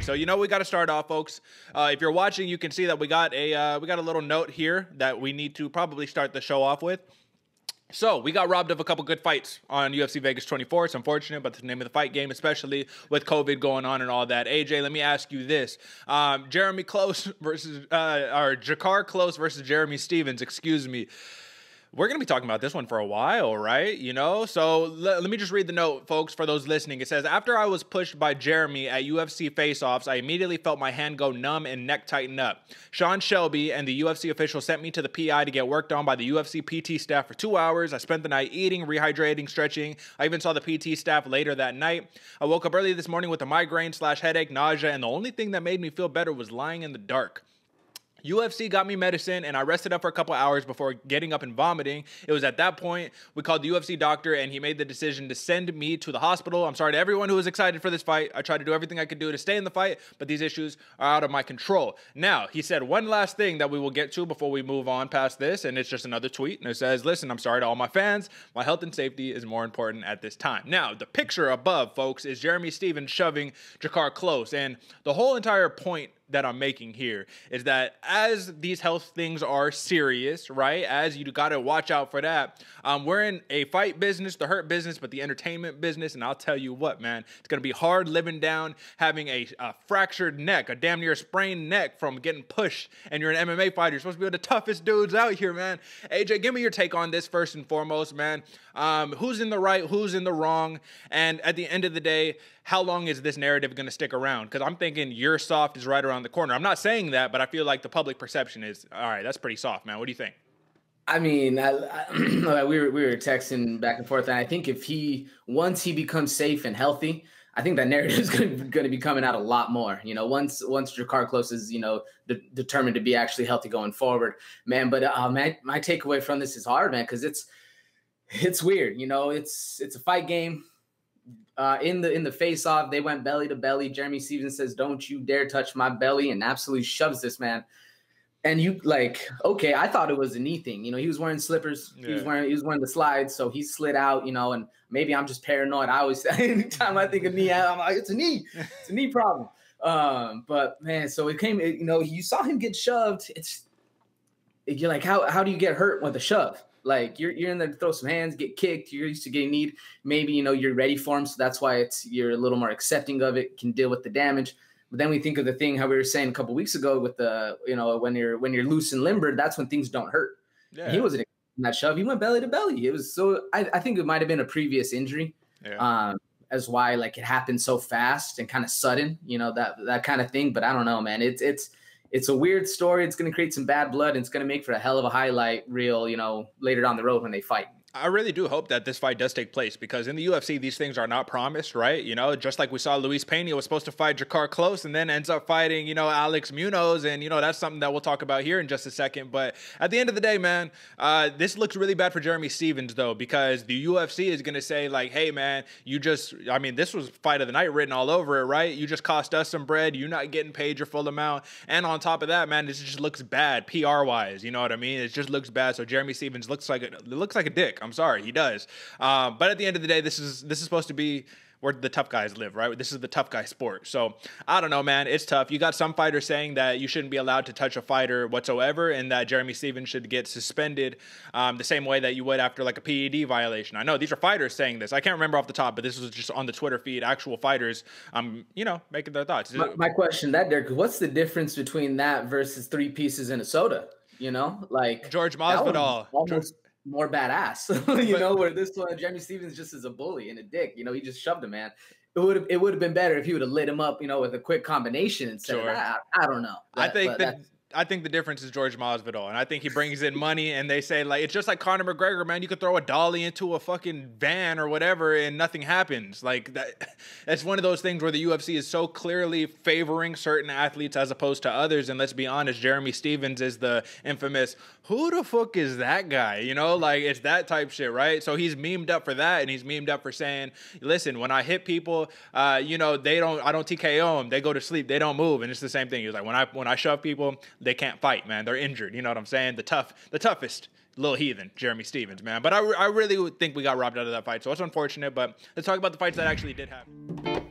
So you know we got to start off, folks. If you're watching, you can see that we got a little note here that we need to probably start the show off with. So we got robbed of a couple good fights on UFC Vegas 24. It's unfortunate, but it's the name of the fight game, especially with COVID going on and all that. AJ, let me ask you this: Jeremy Klose versus or Drakkar Klose versus Jeremy Stephens. Excuse me. We're going to be talking about this one for a while, right? You know, so let me just read the note, folks, for those listening. It says, after I was pushed by Jeremy at UFC face-offs, I immediately felt my hand go numb and neck tighten up. Sean Shelby and the UFC official sent me to the PI to get worked on by the UFC PT staff for 2 hours. I spent the night eating, rehydrating, stretching. I even saw the PT staff later that night. I woke up early this morning with a migraine/headache, nausea, and the only thing that made me feel better was lying in the dark. UFC got me medicine, and I rested up for a couple hours before getting up and vomiting. It was at that point we called the UFC doctor, and he made the decision to send me to the hospital. I'm sorry to everyone who was excited for this fight. I tried to do everything I could do to stay in the fight, but these issues are out of my control. Now, he said one last thing that we will get to before we move on past this, and it's just another tweet, and it says, listen, I'm sorry to all my fans. My health and safety is more important at this time. Now, the picture above, folks, is Jeremy Stephens shoving Drakkar Klose, and the whole entire point that I'm making here is that as these health things are serious, right? As you got to watch out for that. We're in a fight business, the hurt business, but the entertainment business. And I'll tell you what, man, it's going to be hard living down, having a fractured neck, a damn near sprained neck from getting pushed. And you're an MMA fighter. You're supposed to be one of the toughest dudes out here, man. AJ, give me your take on this first and foremost, man. Who's in the right? Who's in the wrong? And at the end of the day, how long is this narrative going to stick around? Because I'm thinking you're soft is right around the corner. I'm not saying that, but I feel like the public perception is, all right, that's pretty soft, man. What do you think? I mean, we were texting back and forth, and I think once he becomes safe and healthy, I think that narrative is going to be coming out a lot more. You know, once Drakkar Klose is, determined to be actually healthy going forward, man. But my takeaway from this is hard, man, because it's weird. You know, it's a fight game. In the face-off, they went belly to belly. Jeremy Stephens says, "Don't you dare touch my belly," and absolutely shoves this man. And okay, I thought it was a knee thing. You know, he was wearing slippers. Yeah. He was wearing the slides, so he slid out. You know, and maybe I'm just paranoid. I always, anytime I think of knee, I'm like, it's a knee. It's a knee problem. But man, so it came. You saw him get shoved. You're like, how do you get hurt with a shove? Like you're in there to throw some hands, get kicked. You're used to getting kneed. Maybe, you're ready for him. So that's why you're a little more accepting of it, can deal with the damage. But then we think of the thing, how we were saying a couple weeks ago with when you're loose and limbered, that's when things don't hurt. Yeah. He wasn't in that shove. He went belly to belly. It was I think it might've been a previous injury. Yeah. As why it happened so fast and kind of sudden, that kind of thing. But I don't know, man, it's a weird story. It's going to create some bad blood, and it's going to make for a hell of a highlight reel, later down the road when they fight. I really do hope that this fight does take place, because in the UFC, these things are not promised, right? Just like we saw Luis Pena was supposed to fight Drakkar Klose and then ends up fighting, Alex Munoz. And, that's something that we'll talk about here in just a second. But at the end of the day, man, this looks really bad for Jeremy Stephens, though, because the UFC is going to say, like, hey, man, this was fight of the night written all over it, right? You just cost us some bread. You're not getting paid your full amount. And on top of that, man, this just looks bad PR-wise. You know what I mean? It just looks bad. So Jeremy Stephens looks like a dick. I'm sorry, he does. But at the end of the day, this is supposed to be where the tough guys live, right? This is the tough guy sport. So I don't know, man. It's tough. You got some fighters saying that you shouldn't be allowed to touch a fighter whatsoever, and that Jeremy Stephens should get suspended the same way that you would after like a PED violation. I know these are fighters saying this. I can't remember off the top, but this was just on the Twitter feed. Actual fighters, making their thoughts. My question, Derek, what's the difference between that versus 3 pieces in a soda? Like George Masvidal. More badass, where this one, Jeremy Stephens just is a bully and a dick. He just shoved him, man. It would have been better if he would have lit him up, with a quick combination instead of that. I don't know. I think the difference is George Masvidal, and I think he brings in money, and they say, like, it's just like Conor McGregor, man. You could throw a dolly into a fucking van or whatever, and nothing happens. Like, that's one of those things where the UFC is so clearly favoring certain athletes as opposed to others, and let's be honest, Jeremy Stephens is the infamous, who the fuck is that guy? Like, it's that type shit, right? So he's memed up for that, and he's memed up for saying, listen, when I hit people, I don't TKO them. They go to sleep. They don't move, and it's the same thing. He was like, when I shove people, they can't fight, man. They're injured. You know what I'm saying? The toughest little heathen, Jeremy Stephens, man. But I really think we got robbed out of that fight. So it's unfortunate, but let's talk about the fights that actually did happen.